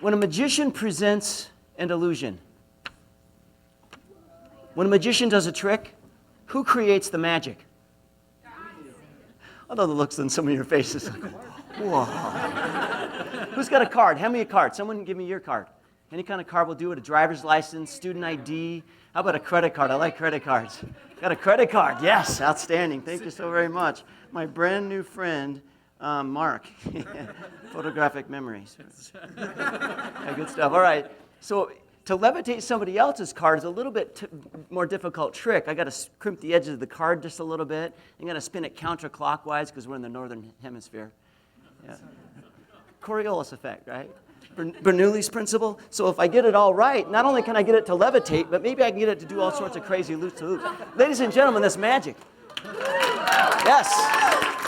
When a magician presents an illusion, when a magician does a trick, who creates the magic? I know the looks on some of your faces. Whoa. Who's got a card? Hand me a card. Someone give me your card. Any kind of card will do it. A driver's license, student ID. How about a credit card? I like credit cards. Got a credit card. Yes, outstanding. Thank you so very much. My brand new friend, Mark. Photographic memories. Yeah, good stuff. All right. So to levitate somebody else's card is a little bit more difficult trick. I got to crimp the edges of the card just a little bit. I'm going to spin it counterclockwise because we're in the northern hemisphere. Yeah. Coriolis effect, right? Bernoulli's principle. So if I get it all right, not only can I get it to levitate, but maybe I can get it to do all sorts of crazy loops. Ladies and gentlemen, that's magic. Yes.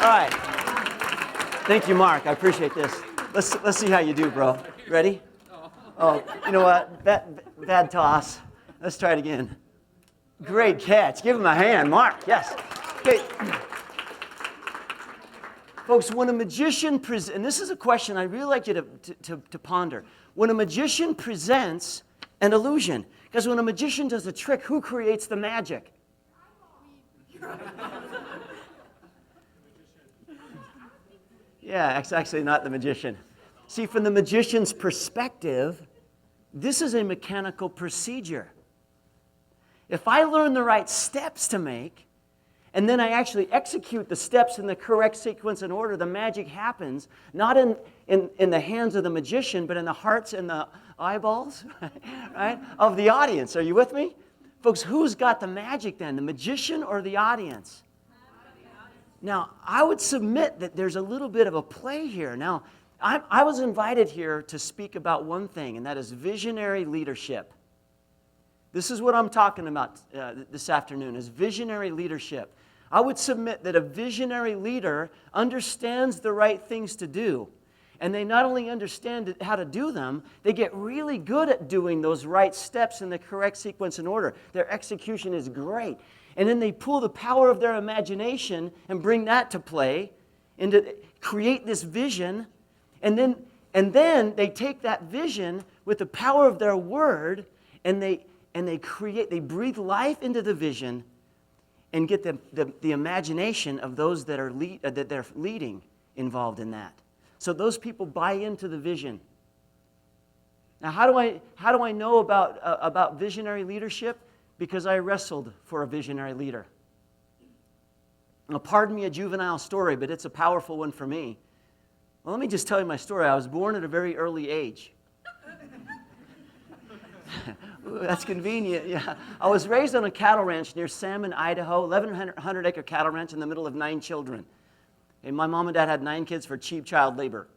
All right. Thank you, Mark. I appreciate this. Let's see how you do, bro. Ready? Oh, you know what? Bad toss. Let's try it again. Great catch. Give him a hand, Mark. Yes. Okay. Folks, when a magician presents, and this is a question I'd really like you to ponder. When a magician presents an illusion, because when a magician does a trick, who creates the magic? Yeah, it's actually not the magician. See, from the magician's perspective, this is a mechanical procedure. If I learn the right steps to make, and then I actually execute the steps in the correct sequence and order, the magic happens, not in the hands of the magician, but in the hearts and the eyeballs, right, of the audience. Are you with me? Folks, who's got the magic then, the magician or the audience? Now, I would submit that there's a little bit of a play here. Now, I was invited here to speak about one thing, and that is visionary leadership. This is what I'm talking about this afternoon, is visionary leadership. I would submit that a visionary leader understands the right things to do. And they not only understand how to do them, they get really good at doing those right steps in the correct sequence and order. Their execution is great. And then they pull the power of their imagination and bring that to play and to create this vision. And then they take that vision with the power of their word and they breathe life into the vision and get the imagination of those that they're leading involved in that. So those people buy into the vision. Now, how do I know about visionary leadership? Because I wrestled for a visionary leader. Now, pardon me a juvenile story, but it's a powerful one for me. Well, let me just tell you my story. I was born at a very early age. Ooh, that's convenient, yeah. I was raised on a cattle ranch near Salmon, Idaho, 1,100-acre cattle ranch in the middle of 9 children. And my mom and dad had 9 kids for cheap child labor.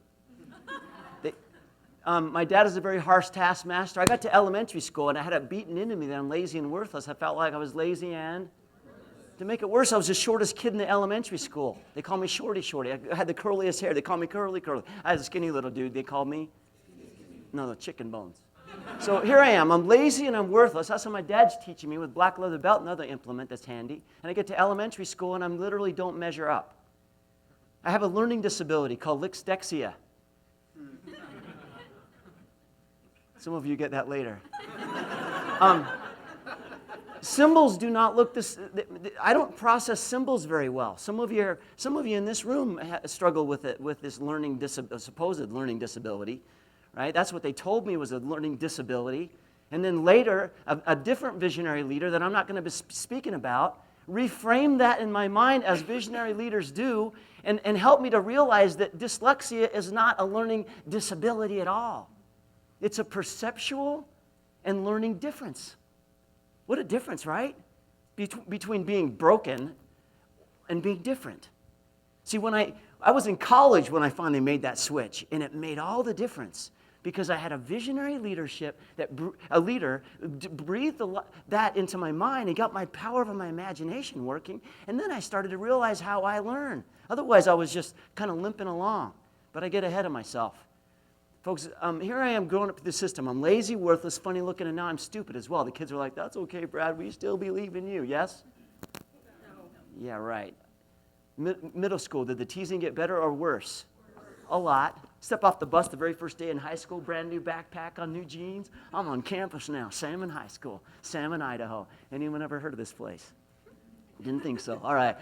My dad is a very harsh taskmaster. I got to elementary school, and I had it beaten into me that I'm lazy and worthless. I felt like I was lazy, and to make it worse, I was the shortest kid in the elementary school. They called me Shorty. I had the curliest hair. They called me Curly. I was a skinny little dude. They called me, no, the chicken bones. So here I am. I'm lazy and I'm worthless. That's what my dad's teaching me with black leather belt, another implement that's handy. And I get to elementary school and I literally don't measure up. I have a learning disability called dyslexia. Some of you get that later. Symbols do not look this. I don't process symbols very well. Some of you in this room struggle with it, with this supposed learning disability. Right? That's what they told me was a learning disability. And then later, a different visionary leader that I'm not going to be speaking about reframed that in my mind as visionary leaders do and helped me to realize that dyslexia is not a learning disability at all. It's a perceptual and learning difference. What a difference, right? Between being broken and being different. See, when I was in college when I finally made that switch, and it made all the difference. Because I had a visionary leadership, a leader breathed that into my mind and got my power of my imagination working. And then I started to realize how I learn. Otherwise, I was just kind of limping along. But I get ahead of myself. Folks, here I am growing up through the system. I'm lazy, worthless, funny looking, and now I'm stupid as well. The kids are like, that's okay, Brad. We still believe in you. Yes? No. Yeah, right. Middle school, did the teasing get better or worse? A lot. Step off the bus the very first day in high school, brand new backpack on new jeans. I'm on campus now, Salmon High School, Salmon, Idaho. Anyone ever heard of this place? Didn't think so. All right.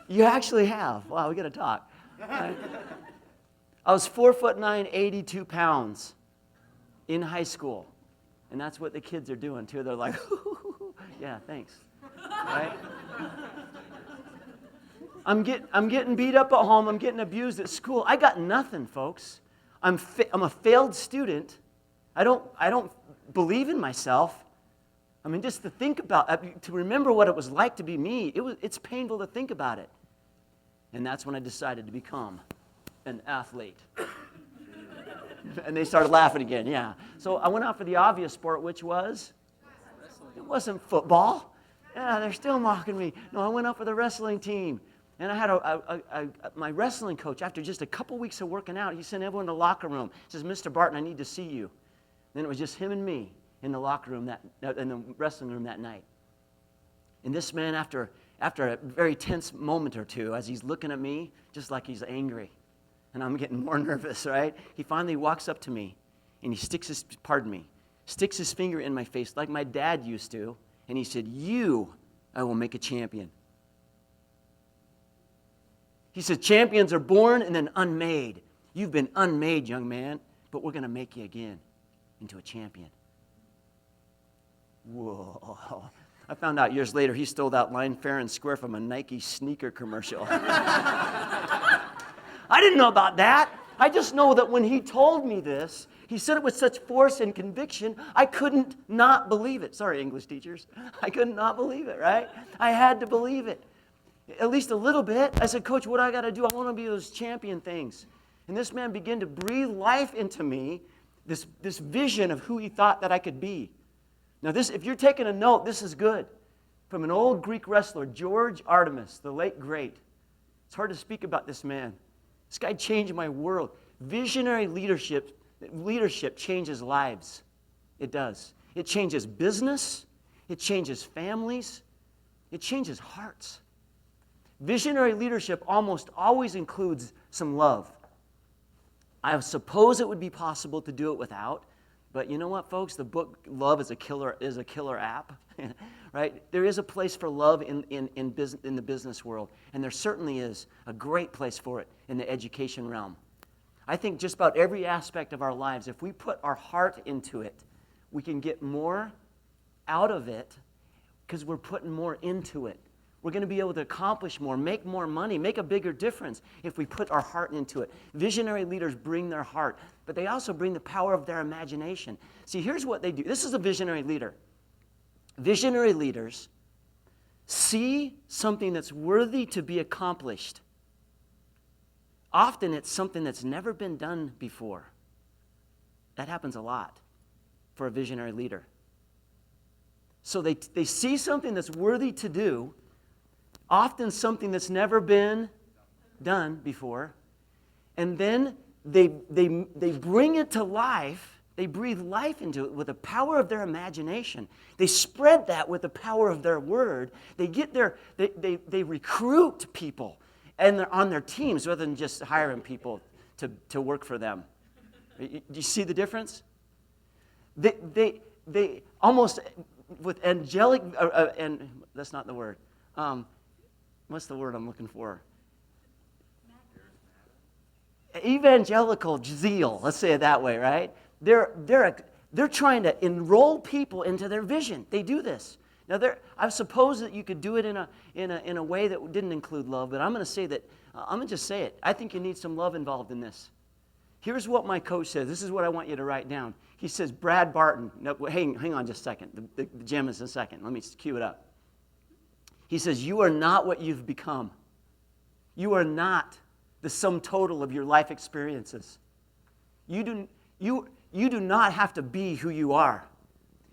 You actually have. Wow, we got to talk. Right. I was 4'9", 82 pounds in high school. And that's what the kids are doing, too. They're like, yeah, thanks. Right? I'm getting beat up at home. I'm getting abused at school. I got nothing, folks. I'm a failed student. I don't believe in myself. I mean, just to think about, to remember what it was like to be me, it's painful to think about it. And that's when I decided to become an athlete. And they started laughing again, yeah. So I went out for the obvious sport, which was? It wasn't football. Yeah, they're still mocking me. No, I went out for the wrestling team. And I had my wrestling coach, after just a couple weeks of working out, he sent everyone to the locker room. He says, Mr. Barton, I need to see you. Then it was just him and me in the locker room, in the wrestling room that night. And this man, after a very tense moment or two, as he's looking at me, just like he's angry, and I'm getting more nervous, right? He finally walks up to me, and he sticks his finger in my face like my dad used to, and he said, I will make a champion. He said, champions are born and then unmade. You've been unmade, young man, but we're going to make you again into a champion. Whoa. I found out years later he stole that line fair and square from a Nike sneaker commercial. I didn't know about that. I just know that when he told me this, he said it with such force and conviction, I couldn't not believe it. Sorry, English teachers. I could not believe it, right? I had to believe it. At least a little bit. I said, Coach, what do I got to do? I want to be those champion things. And this man began to breathe life into me, this vision of who he thought that I could be. Now, if you're taking a note, this is good. From an old Greek wrestler, George Artemis, the late great. It's hard to speak about this man. This guy changed my world. Visionary leadership changes lives. It does. It changes business. It changes families. It changes hearts. Visionary leadership almost always includes some love. I suppose it would be possible to do it without, but you know what, folks? The book Love is a Killer app, right? There is a place for love in the business world, and there certainly is a great place for it in the education realm. I think just about every aspect of our lives, if we put our heart into it, we can get more out of it because we're putting more into it. We're going to be able to accomplish more, make more money, make a bigger difference if we put our heart into it. Visionary leaders bring their heart, but they also bring the power of their imagination. See, here's what they do. This is a visionary leader. Visionary leaders see something that's worthy to be accomplished. Often it's something that's never been done before. That happens a lot for a visionary leader. So they see something that's worthy to do, often something that's never been done before, and then they bring it to life. They breathe life into it with the power of their imagination. They spread that with the power of their word. They recruit people and they're on their teams rather than just hiring people to work for them. Do you see the difference? They almost with angelic, and that's not the word. What's the word I'm looking for? Evangelical zeal, let's say it that way, right? They're trying to enroll people into their vision. They do this. Now, I suppose that you could do it in a way that didn't include love, but I'm going to just say it. I think you need some love involved in this. Here's what my coach says. This is what I want you to write down. He says, Brad Barton. No, hang on just a second. The gem is a second. Let me cue it up. He says, you are not what you've become. You are not the sum total of your life experiences. You do not have to be who you are.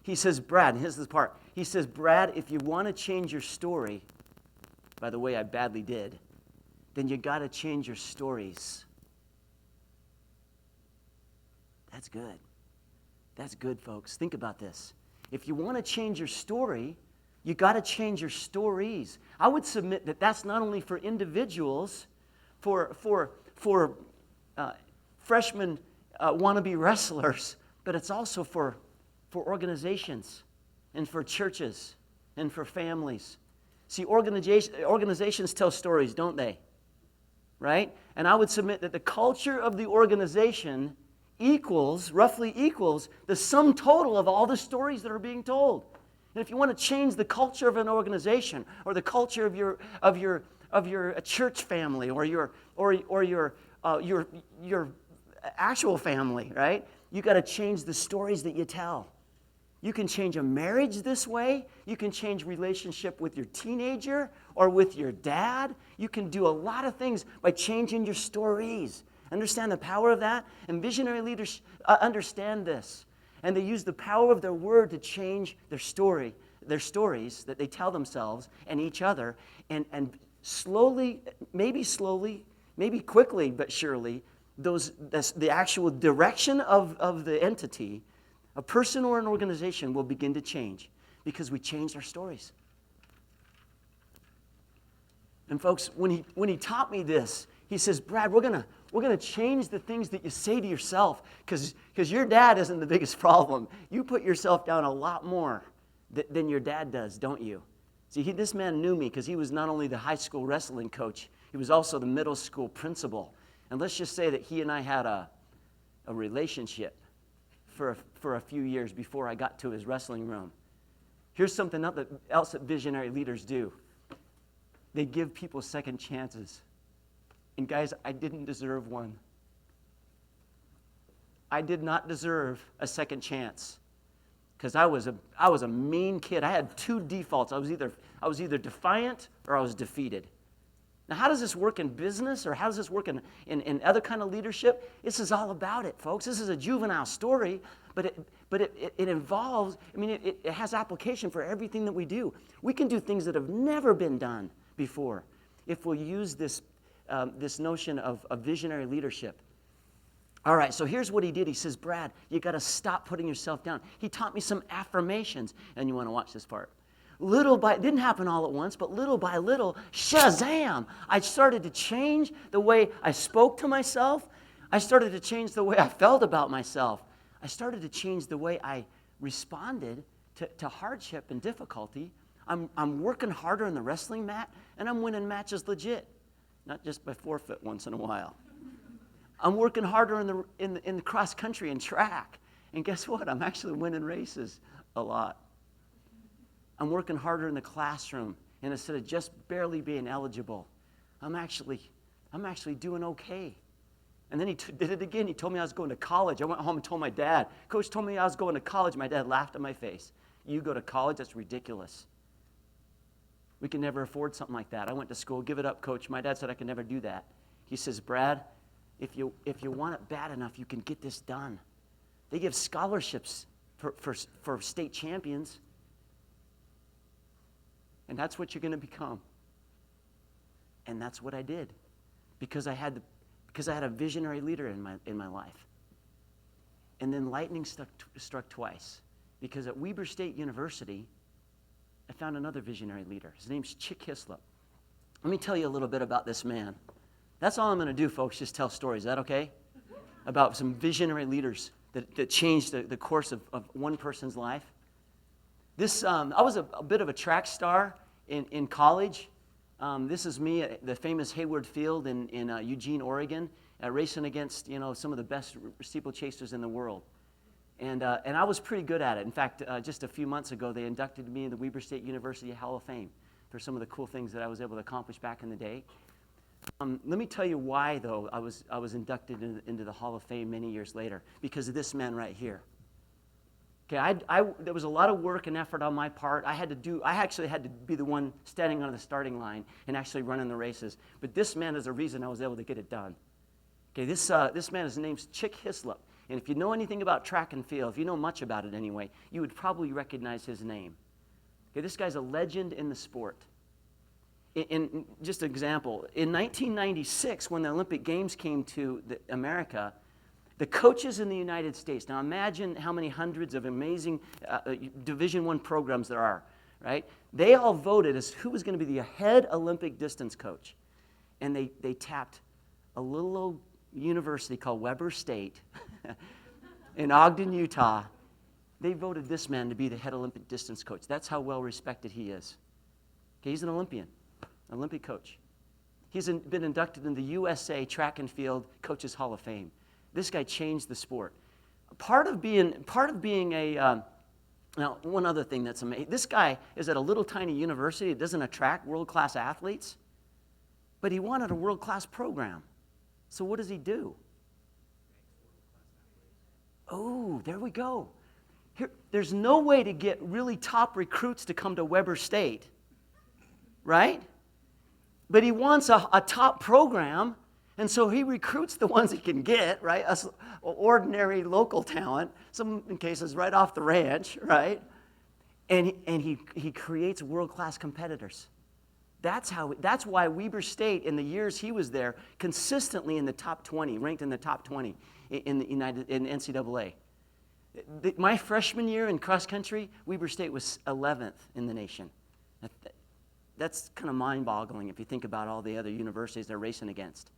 He says, Brad, and here's the part. He says, Brad, if you want to change your story, by the way, I badly did, then you got to change your stories. That's good. That's good, folks. Think about this. If you want to change your story, you got to change your stories. I would submit that that's not only for individuals, for freshmen wannabe wrestlers, but it's also for organizations and for churches and for families. See, organizations tell stories, don't they? Right? And I would submit that the culture of the organization roughly equals the sum total of all the stories that are being told. And if you want to change the culture of an organization or the culture of your church family or your actual family, right? You got to change the stories that you tell. You can change a marriage this way. You can change relationship with your teenager or with your dad. You can do a lot of things by changing your stories. Understand the power of that? And visionary leaders understand this. And they use the power of their word to change their stories that they tell themselves and each other. And slowly, maybe quickly, but surely, the actual direction of the entity, a person or an organization, will begin to change because we changed our stories. And folks, when he taught me this, he says, Brad, we're gonna change the things that you say to yourself because your dad isn't the biggest problem. You put yourself down a lot more than your dad does, don't you? See, this man knew me because he was not only the high school wrestling coach, he was also the middle school principal. And let's just say that he and I had a relationship for a few years before I got to his wrestling room. Here's something else that visionary leaders do. They give people second chances. And guys, I didn't deserve one. I did not deserve a second chance because I was a mean kid. I had two defaults. I was either defiant or I was defeated. Now, how does this work in business or how does this work in other kind of leadership? This is all about it, folks. This is a juvenile story, but it involves, it has application for everything that we do. We can do things that have never been done before if we'll use this notion of visionary leadership. All right, so here's what he did. He says, Brad, you got to stop putting yourself down. He taught me some affirmations, and you want to watch this part. It didn't happen all at once, but little by little, shazam, I started to change the way I spoke to myself. I started to change the way I felt about myself. I started to change the way I responded to hardship and difficulty. I'm working harder in the wrestling mat, and I'm winning matches legit, not just by forfeit once in a while. I'm working harder in the cross country and track, and guess what? I'm actually winning races a lot. I'm working harder in the classroom, and instead of just barely being eligible, I'm actually doing okay. And then he did it again. He told me I was going to college. I went home and told my dad. Coach told me I was going to college. My dad laughed in my face. You go to college? That's ridiculous. We can never afford something like that. I went to school. Give it up, Coach. My dad said I could never do that. He says, Brad, if you want it bad enough, you can get this done. They give scholarships for state champions. And that's what you're going to become. And that's what I did, because I had a visionary leader in my life. And then lightning struck twice, because at Weber State University, I found another visionary leader. His name's Chick Hislop. Let me tell you a little bit about this man. That's all I'm going to do, folks. Just tell stories. Is that okay? About some visionary leaders that changed the course of one person's life. I was a bit of a track star in college. This is me at the famous Hayward Field in Eugene, Oregon, racing against some of the best steeplechasers in the world. And I was pretty good at it. In fact, just a few months ago, they inducted me in the Weber State University Hall of Fame for some of the cool things that I was able to accomplish back in the day. Let me tell you why, though, I was inducted into the Hall of Fame many years later, because of this man right here. Okay, there was a lot of work and effort on my part. I actually had to be the one standing on the starting line and actually running the races. But this man is the reason I was able to get it done. Okay, this man, his name's Chick Hislop. And if you know anything about track and field, if you know much about it anyway, you would probably recognize his name. Okay, this guy's a legend in the sport. In just an example, in 1996, when the Olympic Games came to America, the coaches in the United States, now imagine how many hundreds of amazing Division I programs there are, right? They all voted as who was going to be the head Olympic distance coach. And they tapped a little old university called Weber State in Ogden, Utah. They voted this man to be the head Olympic distance coach. That's how well respected he is. Okay, he's an Olympian, Olympic coach. He's been inducted in the USA Track and Field Coaches Hall of Fame. This guy changed the sport. Part of being a now, one other thing that's amazing. This guy is at a little tiny university. It doesn't attract world-class athletes, but he wanted a world-class program. So what does he do? Oh, there we go. There's no way to get really top recruits to come to Weber State, right? But he wants a top program, and so he recruits the ones he can get, right? Us ordinary local talent, some cases right off the ranch, right? And he creates world-class competitors. That's why Weber State, in the years he was there, consistently in the top 20, ranked in the top 20 in NCAA. My freshman year in cross country, Weber State was 11th in the nation. That's kind of mind-boggling if you think about all the other universities they're racing against.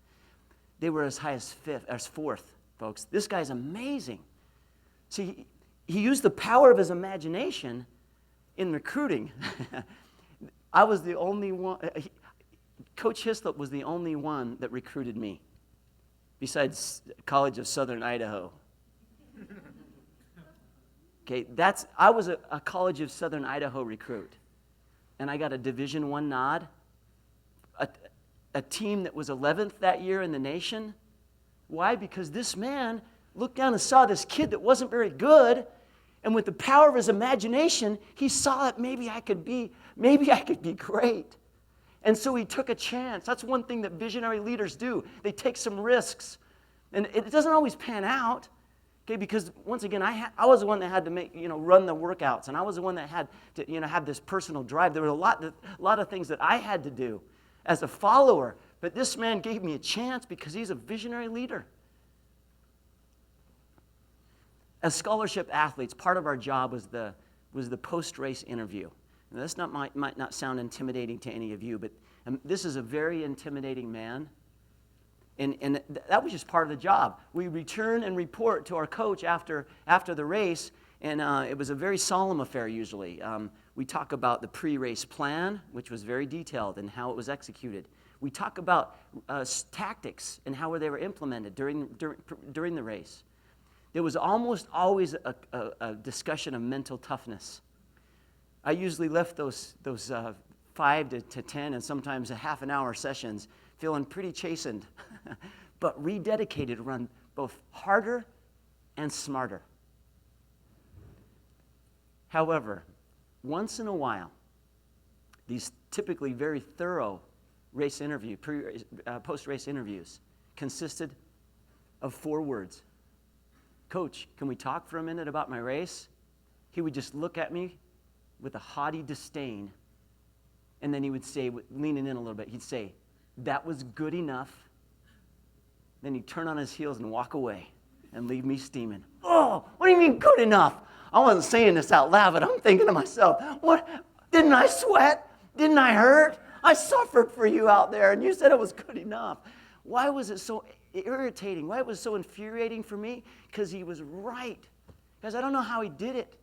They were as high as fourth, folks. This guy's amazing. See, he used the power of his imagination in recruiting. I was the only one. Coach Hislop was the only one that recruited me, besides College of Southern Idaho. Okay, I was a College of Southern Idaho recruit, and I got a Division I nod. A team that was 11th that year in the nation. Why? Because this man looked down and saw this kid that wasn't very good, and with the power of his imagination, he saw that maybe I could be great. And so he took a chance. That's one thing that visionary leaders do. They take some risks. And it doesn't always pan out. Okay, because once again, I was the one that had to run the workouts, and I was the one that had to have this personal drive. There were a lot of things that I had to do as a follower, but this man gave me a chance because he's a visionary leader. As scholarship athletes, part of our job was the post-race interview. Now, this might not sound intimidating to any of you, but this is a very intimidating man. And that was just part of the job. We return and report to our coach after the race, and it was a very solemn affair usually. We talk about the pre-race plan, which was very detailed, and how it was executed. We talk about tactics and how they were implemented during the race. There was almost always a discussion of mental toughness. I usually left those 5 to 10 and sometimes a half an hour sessions feeling pretty chastened, but rededicated to run both harder and smarter. However, once in a while, these typically very thorough post-race interviews consisted of 4 words. Coach, can we talk for a minute about my race? He would just look at me with a haughty disdain, and then he would say, leaning in a little bit, he'd say, "That was good enough." Then he'd turn on his heels and walk away and leave me steaming. Oh, what do you mean good enough? I wasn't saying this out loud, but I'm thinking to myself, what? Didn't I sweat? Didn't I hurt? I suffered for you out there, and you said it was good enough. Why was it so irritating? Why it was so infuriating for me? Because he was right. Guys, I don't know how he did it,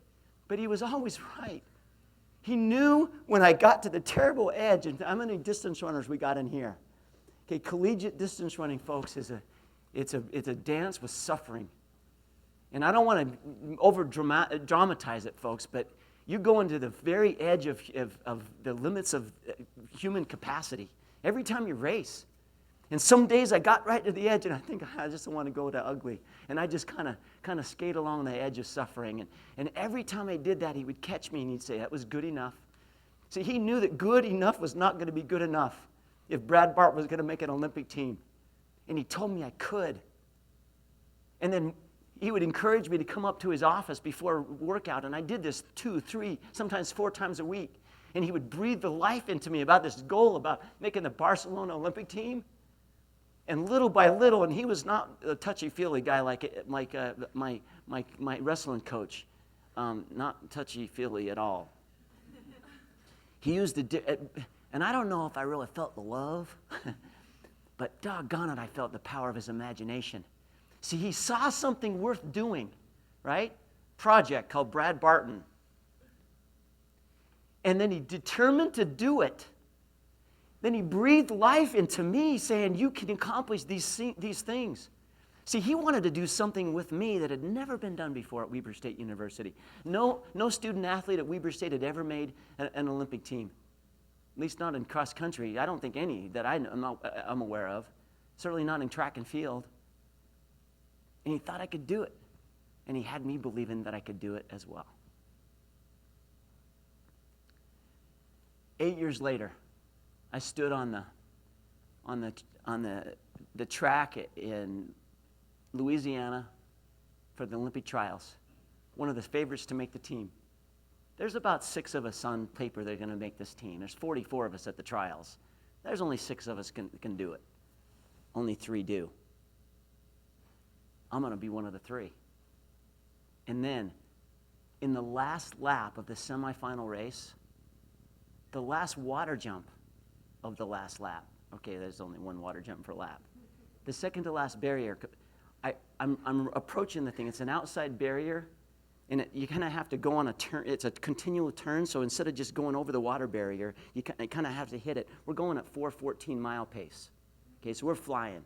but he was always right. He knew when I got to the terrible edge, and how many distance runners we got in here? Okay, collegiate distance running, folks, it's a dance with suffering. And I don't want to over-dramatize it, folks, but you go into the very edge of the limits of human capacity every time you race. And some days I got right to the edge, and I think I just don't want to go to ugly. And I just kind of skate along the edge of suffering. And every time I did that, he would catch me, and he'd say, "That was good enough." See, he knew that good enough was not going to be good enough if Brad Barton was going to make an Olympic team. And he told me I could. And then he would encourage me to come up to his office before a workout, and I did this 2, 3, sometimes 4 times a week. And he would breathe the life into me about this goal about making the Barcelona Olympic team. And little by little, and he was not a touchy-feely guy like my wrestling coach, not touchy-feely at all. He used and I don't know if I really felt the love, But doggone it, I felt the power of his imagination. See, he saw something worth doing, right? Project called Brad Barton. And then he determined to do it. Then he breathed life into me, saying, you can accomplish these things. See, he wanted to do something with me that had never been done before at Weber State University. No student athlete at Weber State had ever made an Olympic team. At least not in cross country. I don't think any that I'm aware of. Certainly not in track and field. And he thought I could do it. And he had me believing that I could do it as well. 8 years later, I stood on the track in Louisiana for the Olympic trials. One of the favorites to make the team. There's about 6 of us on paper that are going to make this team. There's 44 of us at the trials. There's only 6 of us can do it. Only 3 do. I'm going to be one of the 3. And then, in the last lap of the semifinal race, the last water jump of the last lap. Okay, there's only one water jump per lap. The second to last barrier, I'm approaching the thing. It's an outside barrier, and you kind of have to go on a turn. It's a continual turn, so instead of just going over the water barrier, you kind of have to hit it. We're going at 4:14 mile pace. Okay, so we're flying.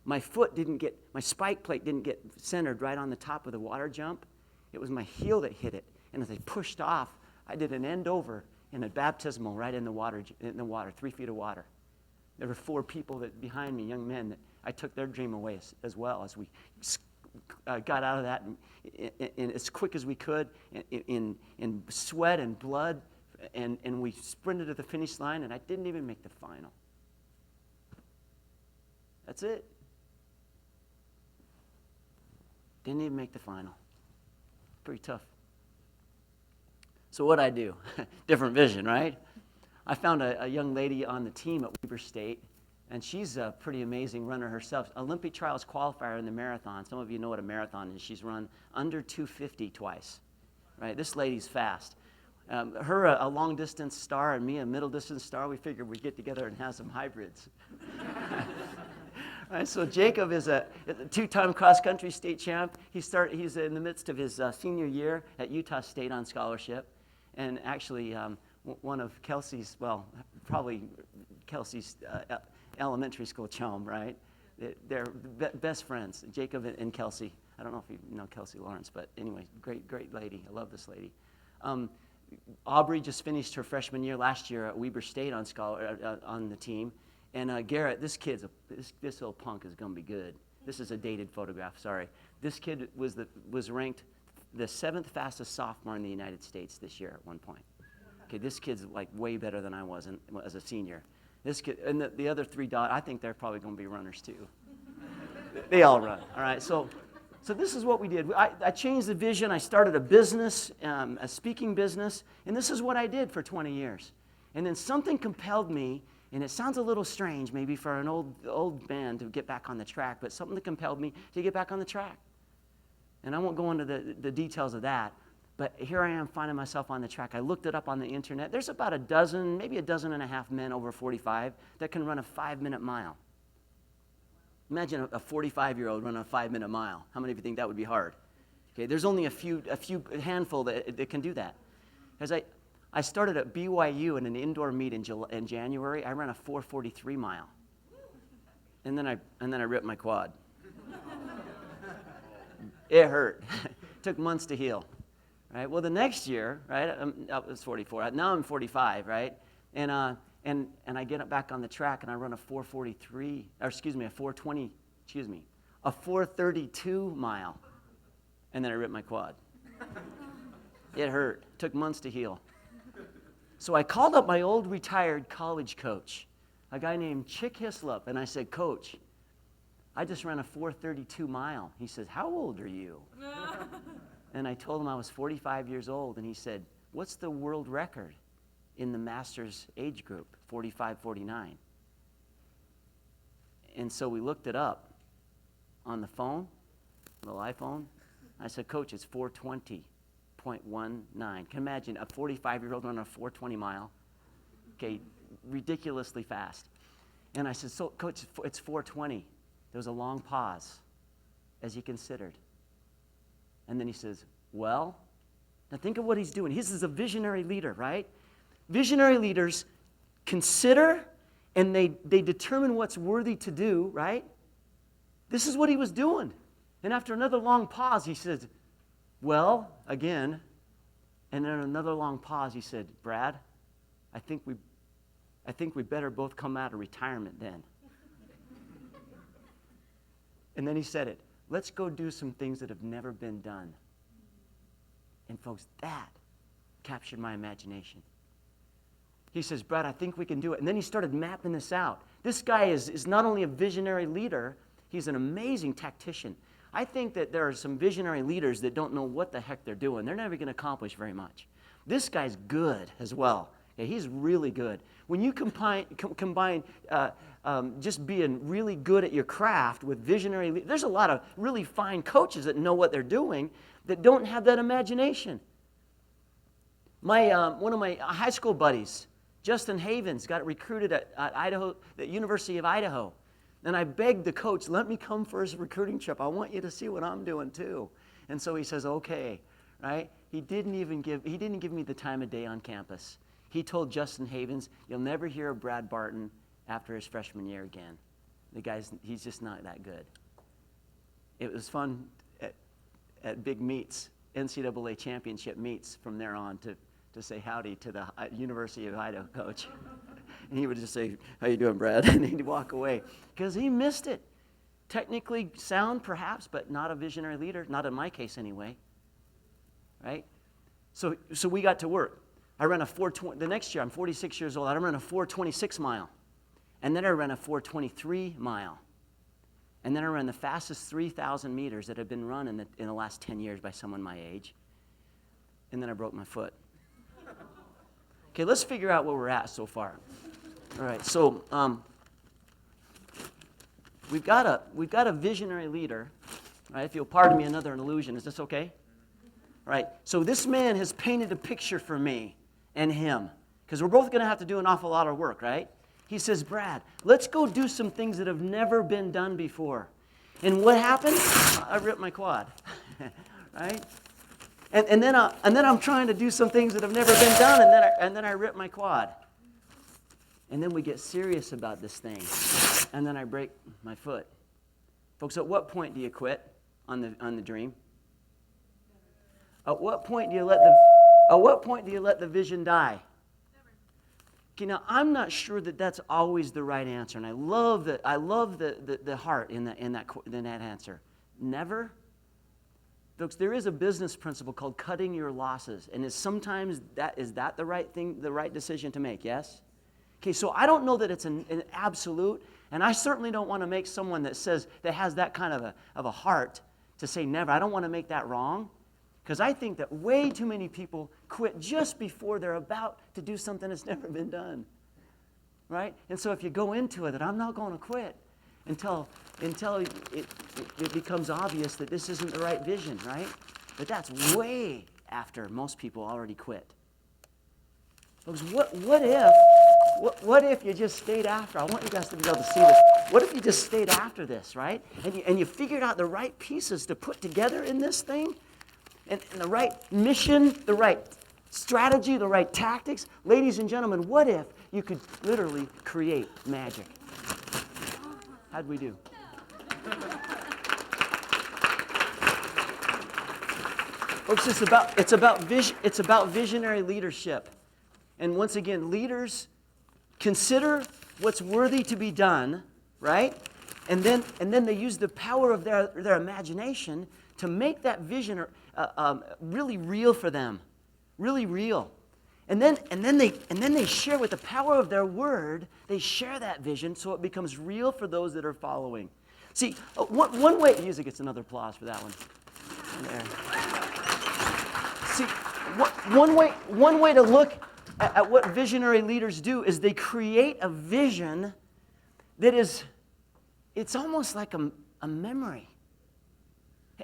My spike plate didn't get centered right on the top of the water jump. It was my heel that hit it, and as I pushed off, I did an end over in a baptismal right in the water, 3 feet of water. There were 4 people behind me, young men, that I took their dream away as well as we got out of that and as quick as we could in sweat and blood, and we sprinted to the finish line, and I didn't even make the final. That's it. Didn't even make the final. Pretty tough. So what'd I do? Different vision, right? I found a young lady on the team at Weber State, and she's a pretty amazing runner herself. Olympic trials qualifier in the marathon. Some of you know what a marathon is. She's run under 250 twice, right? This lady's fast. Her a long distance star and me a middle distance star. We figured we'd get together and have some hybrids. Right, so Jacob is a 2-time cross-country state champ. He's in the midst of his senior year at Utah State on scholarship. And actually, one of Kelsey's, probably Kelsey's elementary school chum, right? They're best friends, Jacob and Kelsey. I don't know if you know Kelsey Lawrence, but anyway, great lady. I love this lady. Aubrey just finished her freshman year last year at Weber State on the team. And Garrett, this little punk is going to be good. This is a dated photograph, sorry. This kid was ranked the 7th fastest sophomore in the United States this year at one point. Okay, this kid's like way better than I was as a senior. This kid, and the other 3 I think they're probably going to be runners too. They all run, all right? So this is what we did. I changed the vision. I started a business, a speaking business, and this is what I did for 20 years. And then something compelled me. And it sounds a little strange maybe for an old man to get back on the track, but something that compelled me to get back on the track. And I won't go into the details of that, but here I am finding myself on the track. I looked it up on the internet. There's about a dozen, maybe a dozen and a half men over 45 that can run a 5-minute mile. Imagine a 45-year-old running a 5-minute mile. How many of you think that would be hard? Okay, there's only a handful that can do that. As I started at BYU in an indoor meet in January. I ran a 4:43 mile, and then I ripped my quad. It hurt. Took months to heal. Right. Well, the next year, right, I was 44. Now I'm 45, right, and I get back on the track and I run a 432 mile, and then I ripped my quad. It hurt. Took months to heal. So I called up my old retired college coach, a guy named Chick Hislop, and I said, Coach, I just ran a 4:32 mile. He says, how old are you? And I told him I was 45 years old, and he said, what's the world record in the Masters age group, 45-49? And so we looked it up on the phone, little iPhone. I said, Coach, it's 420.19. Can you imagine a 45-year-old running a 4:20 mile? Okay, ridiculously fast. And I said, so, Coach, it's 4:20. There was a long pause as he considered. And then he says, well, now think of what he's doing. This is a visionary leader, right? Visionary leaders consider and they determine what's worthy to do, right? This is what he was doing. And after another long pause, he said, well, again. And then another long pause, he said, Brad, I think we better both come out of retirement then. And then he said it. Let's go do some things that have never been done. And folks, that captured my imagination. He says, Brad, I think we can do it. And then he started mapping this out. This guy is not only a visionary leader, he's an amazing tactician. I think that there are some visionary leaders that don't know what the heck they're doing. They're never going to accomplish very much. This guy's good as well. Okay, he's really good. When you combine just being really good at your craft with visionary, there's a lot of really fine coaches that know what they're doing that don't have that imagination. One of my high school buddies, Justin Havens, got recruited at Idaho, the University of Idaho. And I begged the coach, let me come for his recruiting trip. I want you to see what I'm doing too. And so he says, okay, right? He didn't give me the time of day on campus. He told Justin Havens, you'll never hear of Brad Barton after his freshman year again. He's just not that good. It was fun at big meets, NCAA championship meets from there on to say howdy to the University of Idaho coach. And he would just say, how you doing, Brad? And he'd walk away because he missed it. Technically sound, perhaps, but not a visionary leader, not in my case anyway, right? So we got to work. I ran a 4:20. The next year, I'm 46 years old. I ran a 4:26 mile. And then I ran a 4:23 mile. And then I ran the fastest 3,000 meters that had been run in the last 10 years by someone my age. And then I broke my foot. Okay, let's figure out where we're at so far. All right, so we've got a visionary leader. Right, if you'll pardon me, another illusion. Is this okay? All right, so this man has painted a picture for me and him, because we're both going to have to do an awful lot of work, right? He says, Brad, let's go do some things that have never been done before. And what happened? I ripped my quad, right? And then I'm trying to do some things that have never been done, and then I rip my quad. And then we get serious about this thing, and then I break my foot. Folks, at what point do you quit on the dream? At what point do you let the vision die? Okay, now I'm not sure that that's always the right answer, and I love the heart in that answer. Never. Folks, there is a business principle called cutting your losses, and is that the right thing, the right decision to make? Yes. Okay, so I don't know that it's an absolute, and I certainly don't want to make someone that has that kind of a heart to say never. I don't want to make that wrong, because I think that way too many people quit just before they're about to do something that's never been done, right? And so if you go into it that I'm not going to quit until it becomes obvious that this isn't the right vision, right? But that's way after most people already quit. Folks, what if you just stayed after? I want you guys to be able to see this. What if you just stayed after this, right? And you figured out the right pieces to put together in this thing, and the right mission, the right strategy, the right tactics. Ladies and gentlemen, what if you could literally create magic? How'd we do? Folks, it's about visionary leadership. And once again, leaders consider what's worthy to be done, right? And then they use the power of their imagination to make that vision really real for them, really real. And then they share with the power of their word. They share that vision so it becomes real for those that are following. See, one way music gets another applause for that one. There. See, one way to look at what visionary leaders do is they create a vision that it's almost like a memory.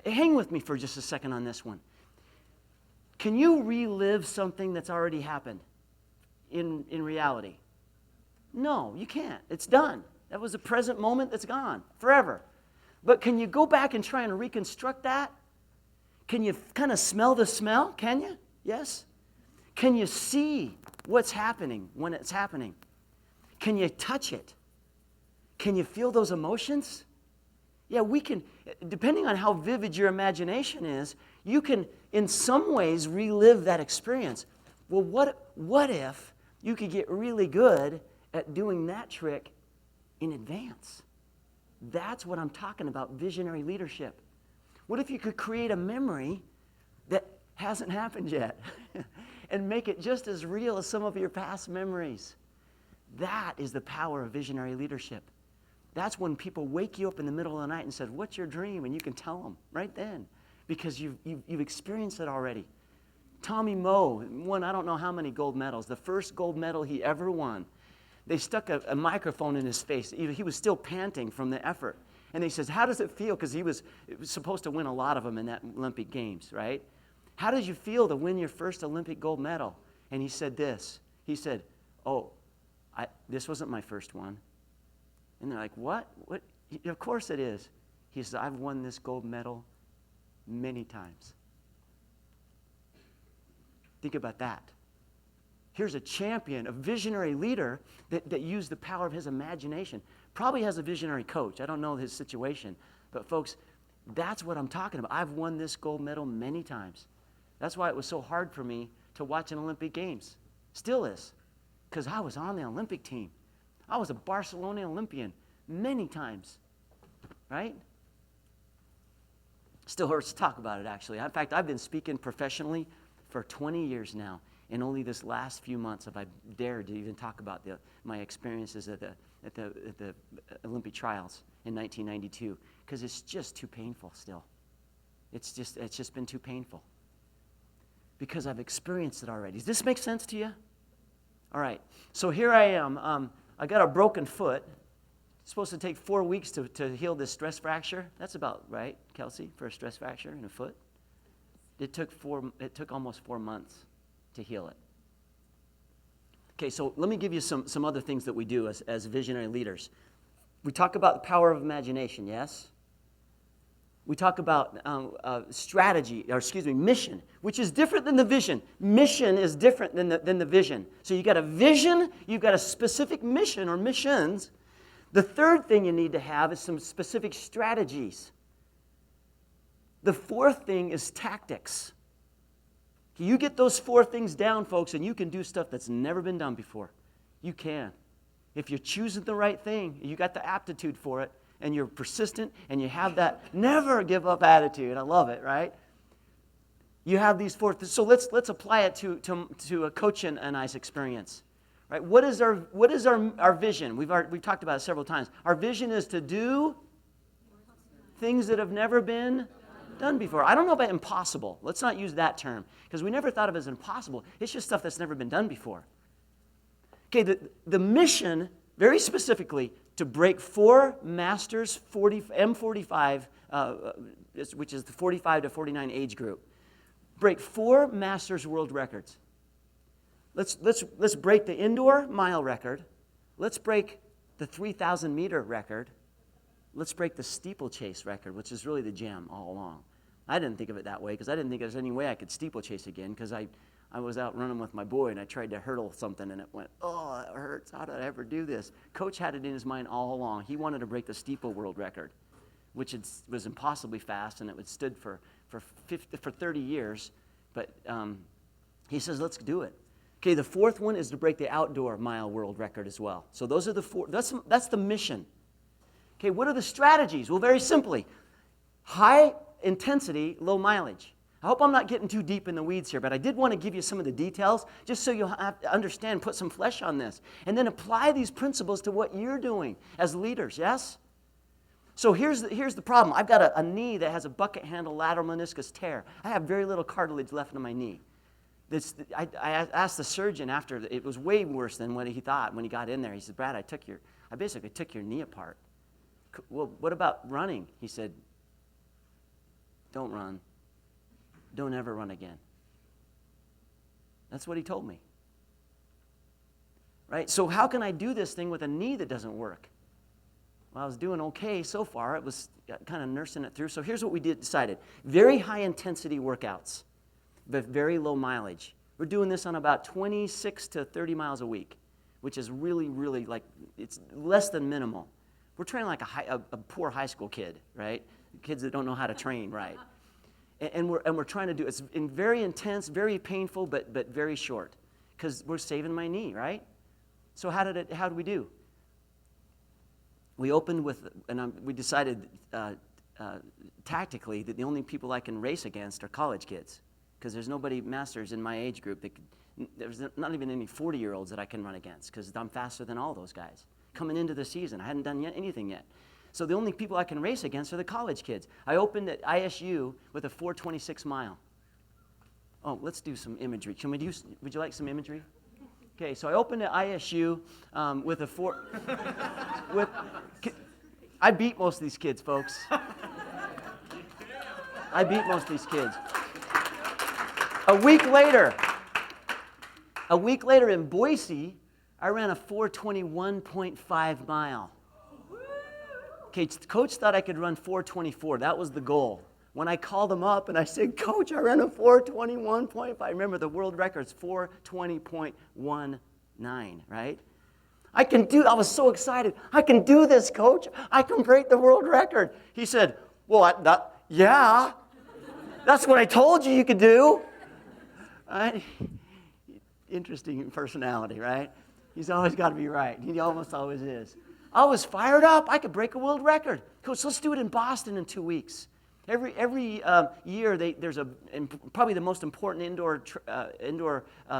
Hang with me for just a second on this one. Can you relive something that's already happened in reality? No, you can't. It's done. That was a present moment that's gone forever. But can you go back and try and reconstruct that? Can you kind of smell the smell? Can you? Yes? Can you see what's happening when it's happening? Can you touch it? Can you feel those emotions? Yeah, we can, depending on how vivid your imagination is, you can, in some ways, relive that experience. Well, what if you could get really good at doing that trick in advance? That's what I'm talking about, visionary leadership. What if you could create a memory that hasn't happened yet and make it just as real as some of your past memories? That is the power of visionary leadership. That's when people wake you up in the middle of the night and said, what's your dream? And you can tell them right then because you've experienced it already. Tommy Moe won I don't know how many gold medals. The first gold medal he ever won. They stuck a microphone in his face. He was still panting from the effort. And he says, how does it feel? Because he was supposed to win a lot of them in that Olympic Games, right? How did you feel to win your first Olympic gold medal? And he said this. He said, this wasn't my first one. And they're like, what? What? Of course it is. He says, I've won this gold medal many times. Think about that. Here's a champion, a visionary leader that used the power of his imagination. Probably has a visionary coach. I don't know his situation. But folks, that's what I'm talking about. I've won this gold medal many times. That's why it was so hard for me to watch an Olympic Games. Still is. Because I was on the Olympic team. I was a Barcelona Olympian many times. Right? Still hurts to talk about it, actually. In fact, I've been speaking professionally for 20 years now. And only this last few months have I dared to even talk about my experiences at the Olympic trials in 1992. Because it's just too painful still. It's just been too painful. Because I've experienced it already. Does this make sense to you? All right. So here I am. I got a broken foot. It's supposed to take 4 weeks to heal this stress fracture. That's about right, Kelsey, for a stress fracture in a foot. It took almost 4 months to heal it. Okay, so let me give you some other things that we do as visionary leaders. We talk about the power of imagination, yes? We talk about mission, which is different than the vision. Mission is different than the vision. So you got a vision, you've got a specific mission or missions. The third thing you need to have is some specific strategies. The fourth thing is tactics. You get those 4 things down, folks, and you can do stuff that's never been done before. You can. If you're choosing the right thing, you got the aptitude for it, and you're persistent, and you have that never give up attitude. I love it, right? You have these 4 things. So let's apply it to a coach and I's experience. Right? What is our vision? We've talked about it several times. Our vision is to do things that have never been done before. I don't know about impossible. Let's not use that term because we never thought of it as impossible. It's just stuff that's never been done before. Okay, the mission, very specifically, to break 4 Masters M45, which is the 45 to 49 age group. Break 4 Masters world records. Let's break the indoor mile record. Let's break the 3,000 meter record. Let's break the steeplechase record, which is really the gem all along. I didn't think of it that way because I didn't think there was any way I could steeplechase again because I was out running with my boy and I tried to hurdle something and it went, oh, that hurts. How did I ever do this? Coach had it in his mind all along. He wanted to break the steeple world record, which was impossibly fast and it stood for 30 years. But he says, let's do it. Okay, the 4th one is to break the outdoor mile world record as well. So those are the 4. That's the mission. Okay, what are the strategies? Well, very simply, high intensity, low mileage. I hope I'm not getting too deep in the weeds here, but I did want to give you some of the details just so you'll have to understand, put some flesh on this, and then apply these principles to what you're doing as leaders, yes? So here's the problem. I've got a knee that has a bucket handle lateral meniscus tear. I have very little cartilage left in my knee. I asked the surgeon after, it was way worse than what he thought when he got in there. He said, Brad, I basically took your knee apart. Well, what about running? He said, don't run. Don't ever run again. That's what he told me. Right? So how can I do this thing with a knee that doesn't work? Well, I was doing okay so far. It was kind of nursing it through. So here's what we decided. Very high intensity workouts, but very low mileage. We're doing this on about 26 to 30 miles a week, which is really, really like, it's less than minimal. We're training like a poor high school kid, right? Kids that don't know how to train right. And we're trying to do, it's very intense, very painful, but very short, because we're saving my knee, right? So how did we do? We opened with, and we decided tactically that the only people I can race against are college kids, because there's nobody masters in my age group there's not even any 40-year-olds that I can run against, because I'm faster than all those guys. Coming into the season, I hadn't done anything yet. So the only people I can race against are the college kids. I opened at ISU with a 4:26 mile. Oh, let's do some imagery. Would you like some imagery? Okay, so I opened at ISU with a I beat most of these kids, folks. I beat most of these kids. A week later in Boise, I ran a 4:21.5 mile. Okay, Coach thought I could run 4:24. That was the goal. When I called him up and I said, Coach, I ran a 4:21.5. Remember, the world record's 4:20.19, right? I was so excited. I can do this, Coach. I can break the world record. He said, well, yeah. That's what I told you could do. Right? Interesting personality, right? He's always got to be right. He almost always is. I was fired up. I could break a world record. Coach, let's do it in Boston in 2 weeks. Every year, there's probably the most important indoor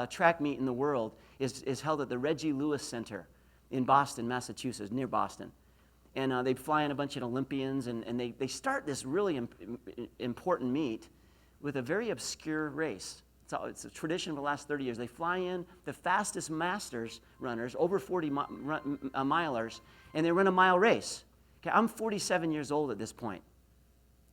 track meet in the world is held at the Reggie Lewis Center in Boston, Massachusetts, near Boston. And they fly in a bunch of Olympians, and they start this really important meet with a very obscure race. It's a tradition of the last 30 years. They fly in the fastest masters runners, over 40 milers, and they run a mile race. Okay, I'm 47 years old at this point.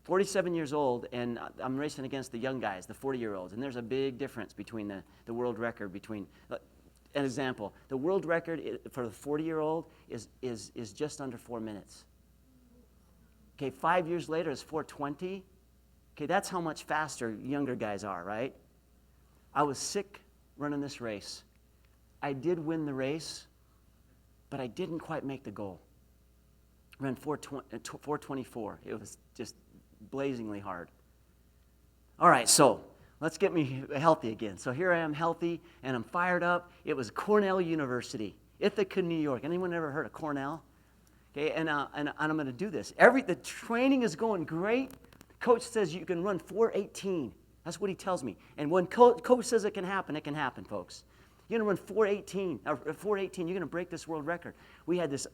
47 years old, and I'm racing against the young guys, the 40-year-olds, and there's a big difference between the world record between, an example, the world record for the 40-year-old is just under 4 minutes. Okay, 5 years later it's 4:20. Okay, that's how much faster younger guys are, right? I was sick running this race. I did win the race, but I didn't quite make the goal. I ran 4:24. It was just blazingly hard. All right, so let's get me healthy again. So here I am healthy, and I'm fired up. It was Cornell University, Ithaca, New York. Anyone ever heard of Cornell? Okay, and I'm going to do this. The training is going great. Coach says you can run 4:18. That's what he tells me. And when coach says it can happen, folks. You're going to run 4:18. You're going to break this world record. We had this,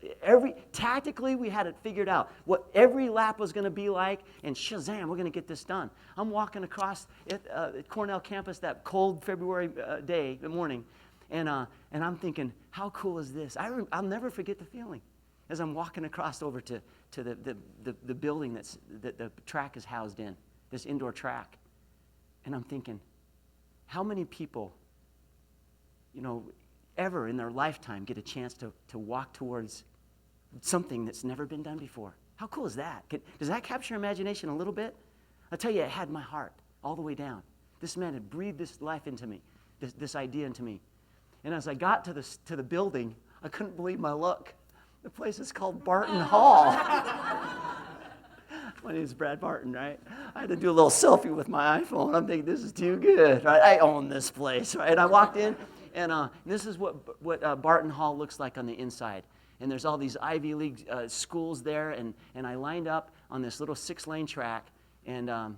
tactically we had it figured out, what every lap was going to be like, and shazam, we're going to get this done. I'm walking across Cornell campus that cold February morning, and I'm thinking, how cool is this? I'll never forget the feeling as I'm walking across over to the building that the track is housed in, this indoor track. And I'm thinking, how many people, ever in their lifetime get a chance to walk towards something that's never been done before? How cool is that? Does that capture your imagination a little bit? I'll tell you, it had my heart all the way down. This man had breathed this life into me, this idea into me. And as I got to the building, I couldn't believe my luck. The place is called Barton Hall. My name is Brad Barton, right? I had to do a little selfie with my iPhone. I'm thinking, this is too good, right? I own this place, right? And I walked in, and this is what Barton Hall looks like on the inside. And there's all these Ivy League schools there, and I lined up on this little 6-lane track, and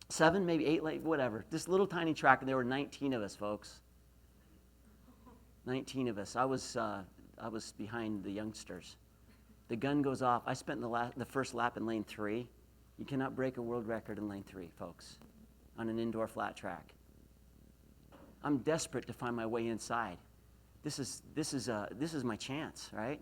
7, maybe 8 lane, whatever. This little tiny track, and there were 19 of us, folks. 19 of us. I was behind the youngsters. The gun goes off. I spent the first lap in lane 3. You cannot break a world record in lane 3, folks, on an indoor flat track. I'm desperate to find my way inside. This is my chance, right?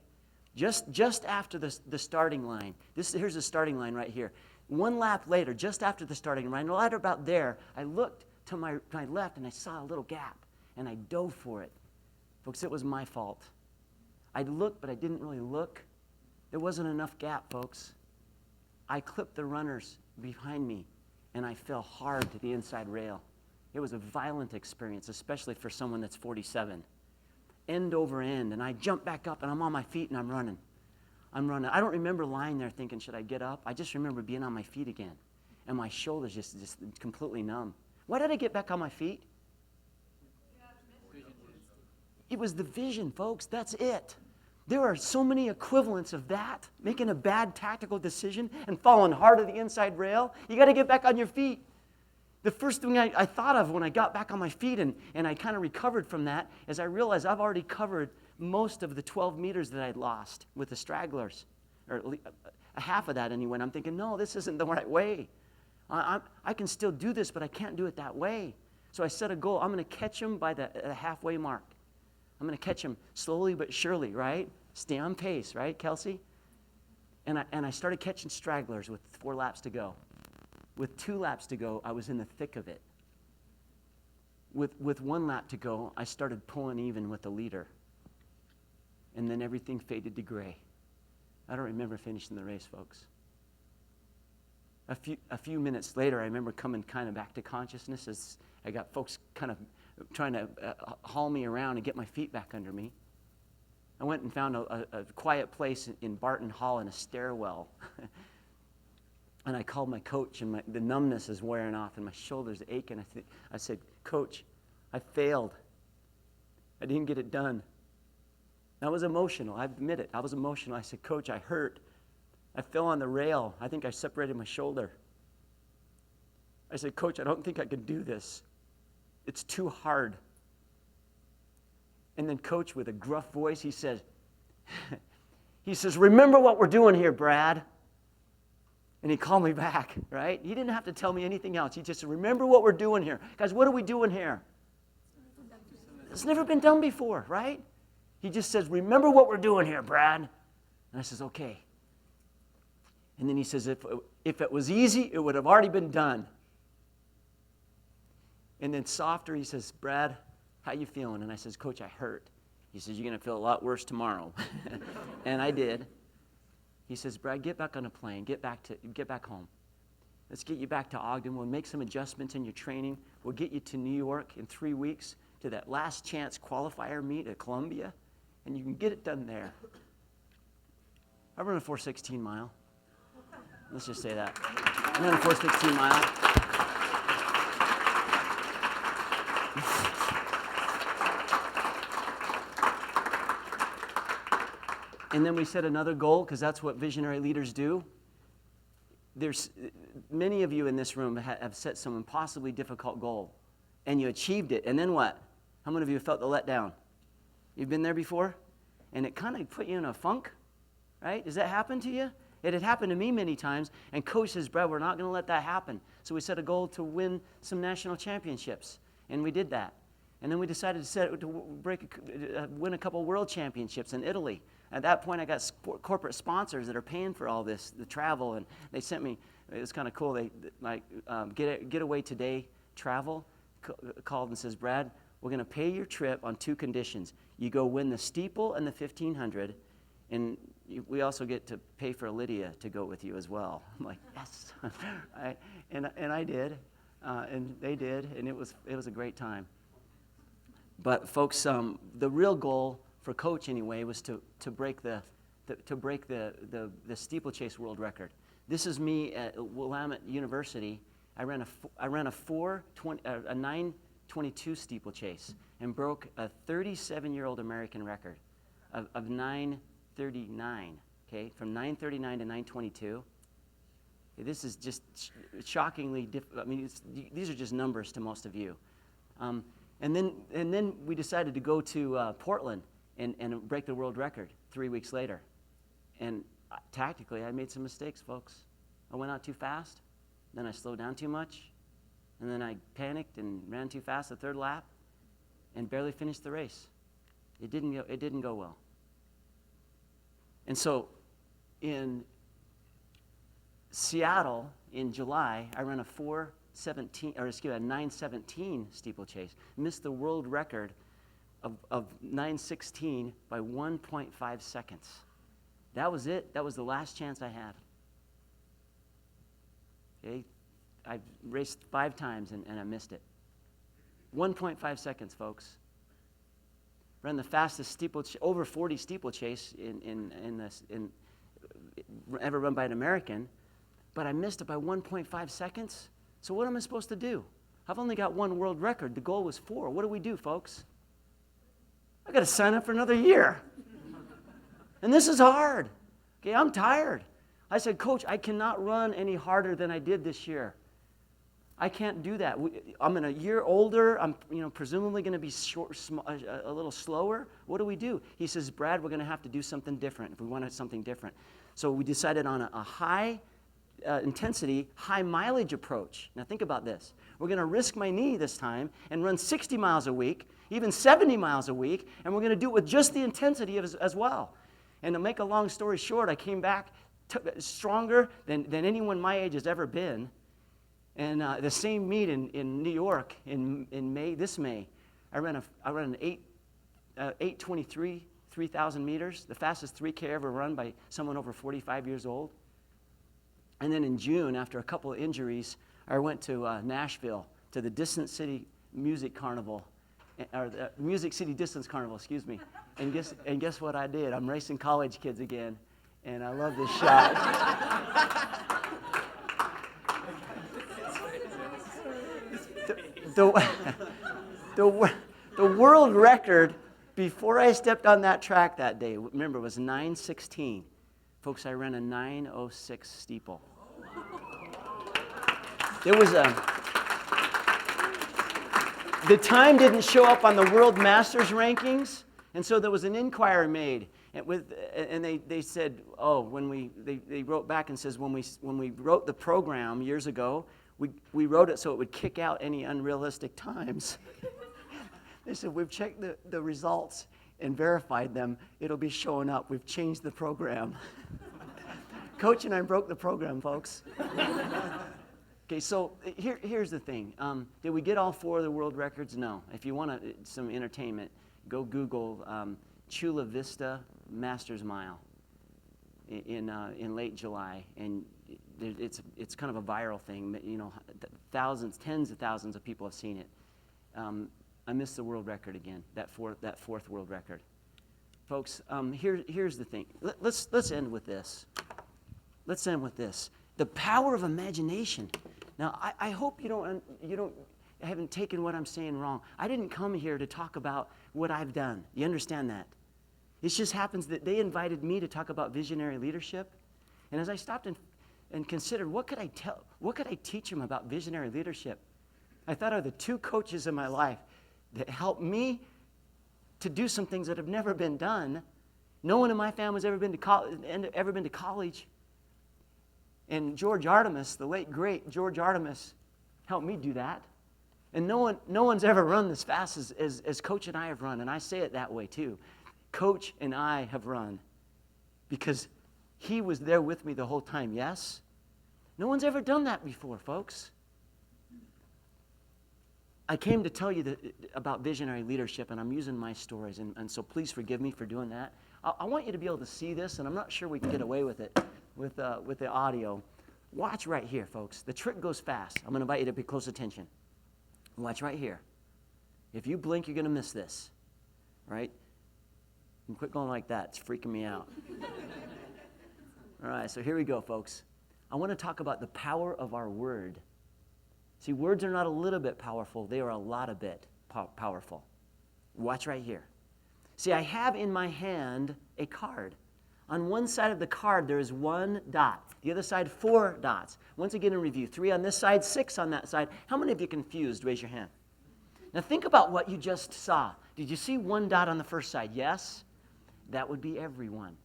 Just after the starting line. Here's the starting line right here. 1 lap later, just after the starting line, right about there, I looked to my left and I saw a little gap, and I dove for it. Folks, it was my fault. I looked, but I didn't really look. It wasn't enough gap, folks. I clipped the runners behind me, and I fell hard to the inside rail. It was a violent experience, especially for someone that's 47. End over end, and I jump back up, and I'm on my feet, and I'm running. I don't remember lying there thinking, should I get up? I just remember being on my feet again, and my shoulders just completely numb. Why did I get back on my feet? It was the vision, folks. That's it. There are so many equivalents of that, making a bad tactical decision and falling hard to the inside rail. You got to get back on your feet. The first thing I thought of when I got back on my feet and I kind of recovered from that is I realized I've already covered most of the 12 meters that I'd lost with the stragglers, or at least a half of that anyway. And I'm thinking, no, this isn't the right way. I can still do this, but I can't do it that way. So I set a goal. I'm going to catch them by the halfway mark. I'm going to catch them slowly but surely, right? Stay on pace, right, Kelsey? And I started catching stragglers with 4 laps to go. With 2 laps to go, I was in the thick of it. With 1 lap to go, I started pulling even with the leader. And then everything faded to gray. I don't remember finishing the race, folks. A few minutes later, I remember coming kind of back to consciousness as I got folks kind of trying to haul me around and get my feet back under me. I went and found a quiet place in Barton Hall in a stairwell. And I called my coach, and the numbness is wearing off, and my shoulders aching. I said, Coach, I failed. I didn't get it done. I was emotional. I admit it. I was emotional. I said, Coach, I hurt. I fell on the rail. I think I separated my shoulder. I said, Coach, I don't think I can do this. It's too hard. And then Coach, with a gruff voice, he says, remember what we're doing here, Brad. And he called me back, right? He didn't have to tell me anything else. He just said, remember what we're doing here. Guys, what are we doing here? It's never been done before, right? He just says, remember what we're doing here, Brad. And I says, okay. And then he says, if it was easy, it would have already been done. And then softer, he says, Brad, how you feeling? And I says, Coach, I hurt. He says, you're going to feel a lot worse tomorrow. And I did. He says, Brad, get back on a plane. Get back home. Let's get you back to Ogden. We'll make some adjustments in your training. We'll get you to New York in 3 weeks to that last chance qualifier meet at Columbia, and you can get it done there. I run a 4:16 mile. Let's just say that. I ran a 4:16 mile. And then we set another goal, because that's what visionary leaders do. There's many of you in this room have set some impossibly difficult goal, and you achieved it. And then what? How many of you felt the letdown? You've been there before? And it kind of put you in a funk, right? Does that happen to you? It had happened to me many times, and Coach says, Brad, we're not going to let that happen. So we set a goal to win some national championships, and we did that. And then we decided to win a couple world championships in Italy. At that point, I got corporate sponsors that are paying for all this, the travel, and they sent me, it was kind of cool, Get Away Today travel called and says, Brad, we're going to pay your trip on 2 conditions. You go win the steeple and the 1500, and we also get to pay for Lydia to go with you as well. I'm like, yes. And I did, and they did, and it was a great time. But folks, the real goal for Coach anyway was to break the steeplechase world record. This is me at Willamette University. I ran a 9:22 steeplechase and broke a 37-year-old American record of 9:39. Okay, from 9:39 to 9:22. This is just shockingly difficult. I mean, these are just numbers to most of you. And then we decided to go to Portland and break the world record 3 weeks later. And tactically, I made some mistakes, folks. I went out too fast, then I slowed down too much, and then I panicked and ran too fast the 3rd lap, and barely finished the race. It didn't go well. And so, in Seattle in July, I ran a 9:17 steeplechase. Missed the world record of 9:16 by 1.5 seconds. That was it. That was the last chance I had. Okay? I raced 5 times and I missed it. 1.5 seconds, folks. Ran the fastest over 40 steeplechase ever run by an American, but I missed it by 1.5 seconds. So what am I supposed to do? I've only got 1 world record. The goal was 4. What do we do, folks? I got to sign up for another year. And this is hard. Okay, I'm tired. I said, Coach, I cannot run any harder than I did this year. I can't do that. I'm in a year older. I'm, presumably going to be a little slower. What do we do? He says, Brad, we're going to have to do something different if we wanted something different. So we decided on a high intensity, high mileage approach. Now think about this. We're going to risk my knee this time and run 60 miles a week, even 70 miles a week, and we're going to do it with just the intensity as well. And to make a long story short, I came back stronger than anyone my age has ever been. And the same meet in New York in May, I ran an 8:23, 3,000 meters, the fastest 3K ever run by someone over 45 years old. And then in June, after a couple of injuries, I went to Nashville to the Distant City Music Carnival, or the Music City Distance Carnival, excuse me. And guess what I did? I'm racing college kids again, and I love this shot. The world record before I stepped on that track that day, remember, was 9:16. Folks, I ran a 9:06 steeple. The time didn't show up on the World Masters rankings, and so there was an inquiry made. And they said, they wrote back and says, when we wrote the program years ago, we wrote it so it would kick out any unrealistic times. They said, we've checked the results and verified them. It'll be showing up. We've changed the program. Coach and I broke the program, folks. Okay, so here's the thing. Did we get all 4 of the world records? No. If you want some entertainment, go Google Chula Vista Masters Mile in late July, and it's kind of a viral thing. Thousands, tens of thousands of people have seen it. I missed the world record again, that fourth world record. Folks, here's the thing. Let's end with this. Let's end with this. The power of imagination. Now, I hope you haven't taken what I'm saying wrong. I didn't come here to talk about what I've done. You understand that? It just happens that they invited me to talk about visionary leadership. And as I stopped and considered, what could I teach them about visionary leadership? I thought of the 2 coaches in my life that helped me to do some things that have never been done. No one in my family has ever been to college. And George Artemis, the late great George Artemis, helped me do that. And no one's ever run as fast as Coach and I have run. And I say it that way too. Coach and I have run because he was there with me the whole time, yes? No one's ever done that before, folks. I came to tell you about visionary leadership, and I'm using my stories, and so please forgive me for doing that. I want you to be able to see this, and I'm not sure we can get away with it with the audio. Watch right here, folks. The trick goes fast. I'm going to invite you to pay close attention. Watch right here. If you blink, you're going to miss this, right? And quit going like that. It's freaking me out. All right, so here we go, folks. I want to talk about the power of our word. See, words are not a little bit powerful. They are a lot of bit powerful. Watch right here. See, I have in my hand a card. On one side of the card, there is 1 dot. The other side, 4 dots. Once again in review, 3 on this side, 6 on that side. How many of you confused? Raise your hand. Now think about what you just saw. Did you see 1 dot on the first side? Yes? That would be everyone.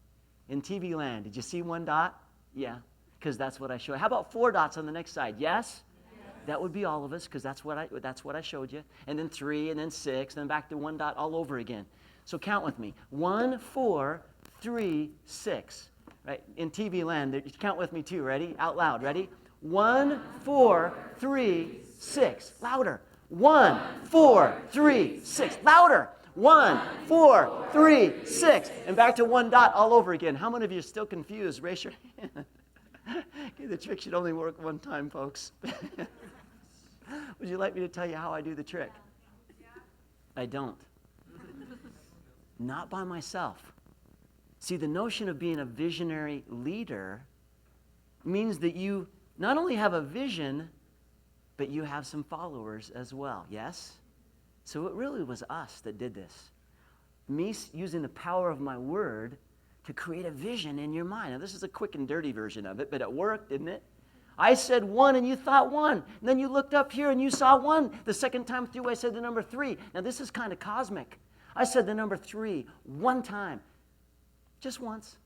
In TV land, did you see 1 dot? Yeah, because that's what I showed. How about 4 dots on the next side? Yes? That would be all of us, because that's what I showed you. And then 3, and then 6, and then back to 1 dot all over again. So count with me. 1, 4, 3, 6. Right? In TV land, count with me too. Ready? Out loud. Ready? 1, 4, 3, 6. Louder. 1, 4, 3, 6. Louder. 1, 4, 3, 6. And back to 1 dot all over again. How many of you are still confused? Raise your hand. Okay, the trick should only work one time, folks. Would you like me to tell you how I do the trick? I don't. Not by myself. See, the notion of being a visionary leader means that you not only have a vision, but you have some followers as well, yes? So it really was us that did this. Me using the power of my word to create a vision in your mind. Now, this is a quick and dirty version of it, but it worked, didn't it? I said 1 and you thought 1. And then you looked up here and you saw 1. The second time through, I said the number 3. Now, this is kind of cosmic. I said the number 3 one time, just once.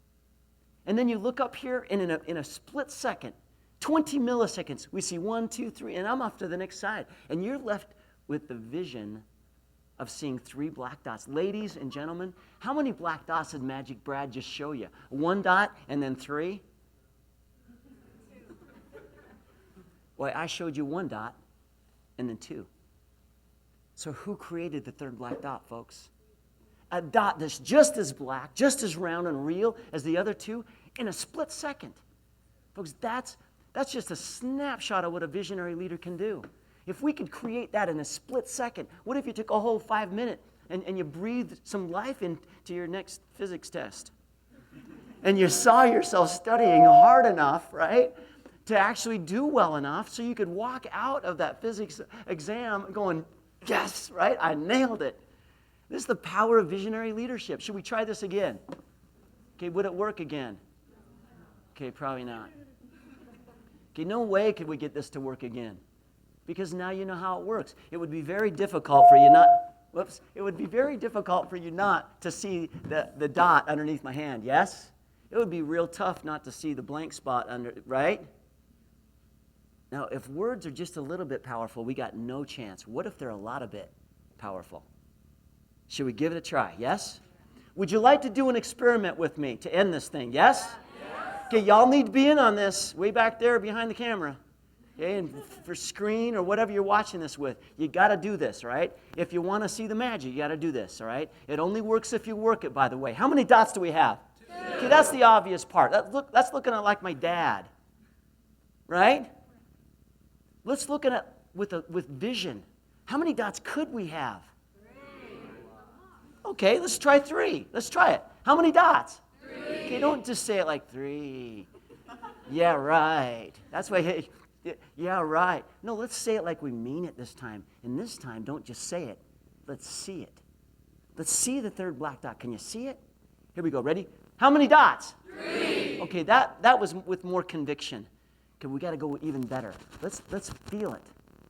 And then you look up here, and in a split second, 20 milliseconds, we see 1, 2, 3, and I'm off to the next side. And you're left with the vision of seeing 3 black dots. Ladies and gentlemen, how many black dots did Magic Brad just show you? 1 dot and then 3? Well, I showed you 1 dot and then 2. So who created the 3rd black dot, folks? A dot that's just as black, just as round and real as the other 2 in a split second. Folks, that's just a snapshot of what a visionary leader can do. If we could create that in a split second, what if you took a whole 5 minutes and you breathed some life into your next physics test? And you saw yourself studying hard enough, right, to actually do well enough so you could walk out of that physics exam going, yes, right, I nailed it. This is the power of visionary leadership. Should we try this again? Okay, would it work again? Okay, probably not. Okay, no way could we get this to work again. Because now you know how it works. It would be very difficult for you it would be very difficult for you not to see the dot underneath my hand, yes? It would be real tough not to see the blank spot under, right? Now, if words are just a little bit powerful, we got no chance. What if they're a lot of bit powerful? Should we give it a try, yes? Would you like to do an experiment with me to end this thing, yes? Okay, y'all need to be in on this, way back there behind the camera. Okay, and for screen or whatever you're watching this with, you got to do this, right? If you want to see the magic, you got to do this, all right? It only works if you work it, by the way. How many dots do we have? 2. Okay, that's the obvious part. That's looking at like my dad, right? Let's look at it with vision. How many dots could we have? 3. Okay, let's try 3. Let's try it. How many dots? 3. Okay, don't just say it like 3. Yeah, right. That's why. Yeah, right. No, let's say it like we mean it this time. And this time, don't just say it. Let's see it. Let's see the 3rd black dot. Can you see it? Here we go. Ready? How many dots? 3. Okay, that was with more conviction. Okay, we got to go even better. Let's feel it.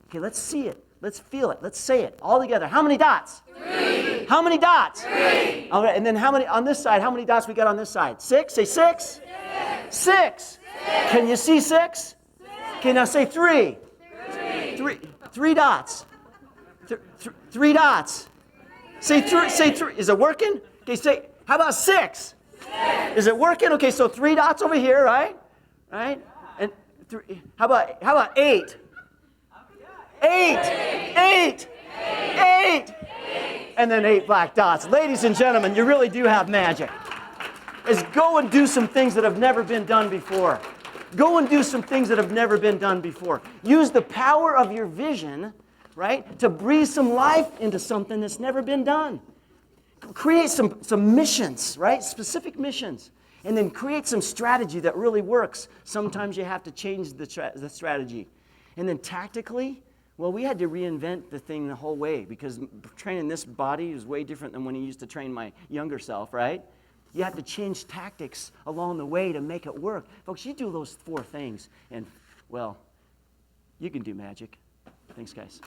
Okay, let's see it. Let's feel it. Let's say it all together. How many dots? 3. How many dots? 3. All right, and then how many on this side? How many dots we got on this side? 6? Say 6. 6. Can you see 6? Okay, now say 3. 3 dots. 3 dots. Say 3. Say 3. Is it working? Okay, say, how about 6? Is it working? Okay, so 3 dots over here, right? Right? And 3. How about 8? 8. And then 8 black dots. Ladies and gentlemen, you really do have magic. Is go and do some things that have never been done before. Go and do some things that have never been done before. Use the power of your vision, right, to breathe some life into something that's never been done. Create some missions, right, specific missions, and then create some strategy that really works. Sometimes you have to change the strategy. And then tactically, well, we had to reinvent the thing the whole way because training this body is way different than when I used to train my younger self, right? You have to change tactics along the way to make it work. Folks, you do those 4 things, and, well, you can do magic. Thanks, guys.